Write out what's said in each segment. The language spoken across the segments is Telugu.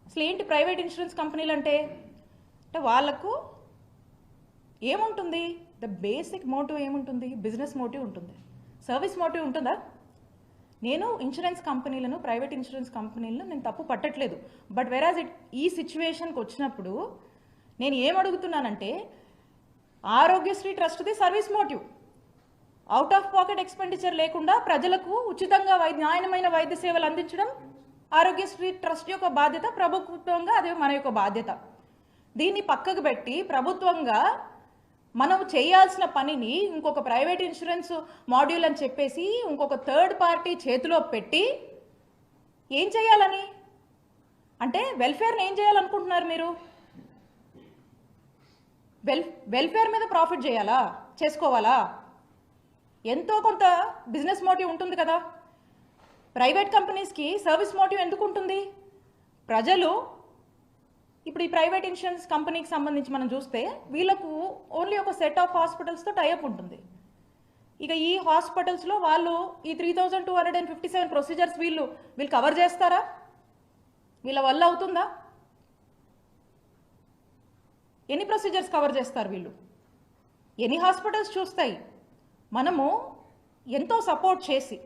అసలు ఏంటి ప్రైవేట్ ఇన్సూరెన్స్ కంపెనీలు అంటే వాళ్ళకు ఏముంటుంది? ద బేసిక్ మోటివ్ ఏముంటుంది? బిజినెస్ మోటివ్ ఉంటుంది, సర్వీస్ మోటివ్ ఉంటుందా? నేను ఇన్సూరెన్స్ కంపెనీలను, ప్రైవేట్ ఇన్సూరెన్స్ కంపెనీలను నేను తప్పు పట్టట్లేదు. బట్ వెరాజ్ ఈ సిచ్యువేషన్కి వచ్చినప్పుడు నేను ఏమడుగుతున్నానంటే, ఆరోగ్యశ్రీ ట్రస్ట్ది service motive, out of pocket expenditure లేకుండా ప్రజలకు ఉచితంగా నాణ్యమైన వైద్య సేవలు అందించడం ఆరోగ్యశ్రీ ట్రస్ట్ యొక్క బాధ్యత, ప్రభుత్వంగా అదే మన యొక్క బాధ్యత. దీన్ని పక్కకు పెట్టి ప్రభుత్వంగా మనం చేయాల్సిన పనిని ఇంకొక ప్రైవేట్ ఇన్సూరెన్స్ మాడ్యూల్ అని చెప్పేసి ఇంకొక థర్డ్ పార్టీ చేతిలో పెట్టి ఏం చేయాలని అంటే, వెల్ఫేర్ని ఏం చేయాలనుకుంటున్నారు మీరు? వెల్ఫేర్ మీద ప్రాఫిట్ చేయాలా, చేసుకోవాలా? ఎంతో కొంత బిజినెస్ మోటివ్ ఉంటుంది కదా. ప్రైవేట్ కంపెనీస్కి సర్వీస్ మోటివ్ ఎందుకు ఉంటుంది? ప్రజలు ఇప్పుడు ఈ ప్రైవేట్ ఇన్సూరెన్స్ కంపెనీకి సంబంధించి మనం చూస్తే వీళ్ళకు ఓన్లీ ఒక సెట్ ఆఫ్ హాస్పిటల్స్తో టైఅప్ ఉంటుంది. ఇక ఈ హాస్పిటల్స్లో వాళ్ళు ఈ 3257 ప్రొసీజర్స్ వీళ్ళు కవర్ చేస్తారా? వీళ్ళ వల్ల అవుతుందా? ఎన్ని ప్రొసీజర్స్ కవర్ చేస్తారు వీళ్ళు? ఎన్ని హాస్పిటల్స్ చూస్తాయి? మనము ఎంతో సపోర్ట్ చేసి,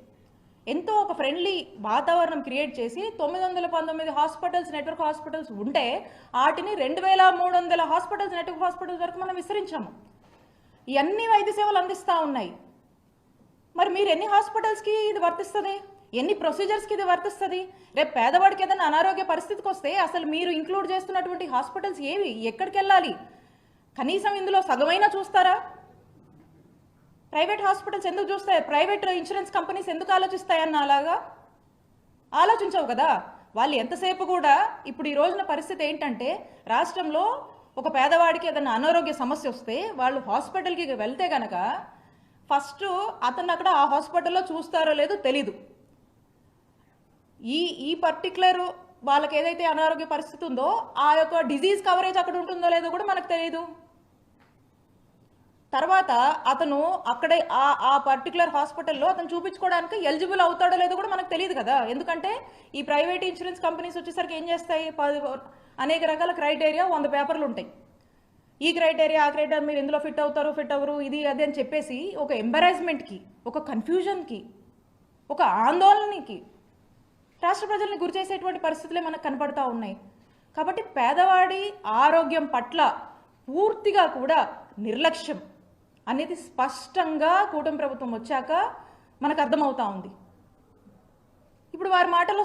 ఎంతో ఒక ఫ్రెండ్లీ వాతావరణం క్రియేట్ చేసి 919 హాస్పిటల్స్, నెట్వర్క్ హాస్పిటల్స్ ఉంటే వాటిని 2300 హాస్పిటల్స్, నెట్వర్క్ హాస్పిటల్స్ వరకు మనం విస్తరించాము. ఇవన్నీ వైద్య సేవలు అందిస్తూ ఉన్నాయి. మరి మీరు ఎన్ని హాస్పిటల్స్కి ఇది వర్తిస్తుంది? ఎన్ని ప్రొసీజర్స్కి ఇది వర్తిస్తుంది? రేపు పేదవాడికి ఏదైనా అనారోగ్య పరిస్థితికి వస్తే అసలు మీరు ఇంక్లూడ్ చేస్తున్నటువంటి హాస్పిటల్స్ ఏవి, ఎక్కడికి వెళ్ళాలి? కనీసం ఇందులో సగమైనా చూస్తారా? ప్రైవేట్ హాస్పిటల్స్ ఎందుకు చూస్తాయి? ప్రైవేట్ ఇన్సూరెన్స్ కంపెనీస్ ఎందుకు ఆలోచిస్తాయన్న అలాగా ఆలోచించవు కదా. వాళ్ళు ఎంతసేపు కూడా ఇప్పుడు ఈ రోజున పరిస్థితి ఏంటంటే, రాష్ట్రంలో ఒక పేదవాడికి ఏదైనా అనారోగ్య సమస్య వస్తే వాళ్ళు హాస్పిటల్కి వెళ్తే కనుక ఫస్ట్ అతను అక్కడ ఆ హాస్పిటల్లో చూస్తారో లేదో తెలీదు. ఈ పర్టికులర్ వాళ్ళకి ఏదైతే అనారోగ్య పరిస్థితి ఉందో ఆ యొక్క డిజీజ్ కవరేజ్ అక్కడ ఉంటుందో లేదో కూడా మనకు తెలియదు. తర్వాత అతను అక్కడే ఆ పర్టికులర్ హాస్పిటల్లో అతను చూపించుకోవడానికి ఎలిజిబుల్ అవుతాడో లేదో కూడా మనకు తెలియదు కదా. ఎందుకంటే ఈ ప్రైవేట్ ఇన్సూరెన్స్ కంపెనీస్ వచ్చేసరికి ఏం చేస్తాయి, అనేక రకాల క్రైటీరియా 100 పేపర్లు ఉంటాయి. ఈ క్రైటీరియా, ఆ క్రైటీరియా, మీరు ఇందులో ఫిట్ అవుతారు, ఫిట్ అవ్వరు, ఇది అది అని చెప్పేసి ఒక ఎంబరాస్మెంట్కి, ఒక కన్ఫ్యూజన్కి, ఒక ఆందోళనకి రాష్ట్ర ప్రజల్ని గురి చేసేటువంటి పరిస్థితులే మనకు కనపడతా ఉన్నాయి. కాబట్టి పేదవాడి ఆరోగ్యం పట్ల పూర్తిగా కూడా నిర్లక్ష్యం అనేది స్పష్టంగా కూటమి ప్రభుత్వం వచ్చాక మనకు అర్థమవుతా ఉంది. ఇప్పుడు వారి మాటల్లో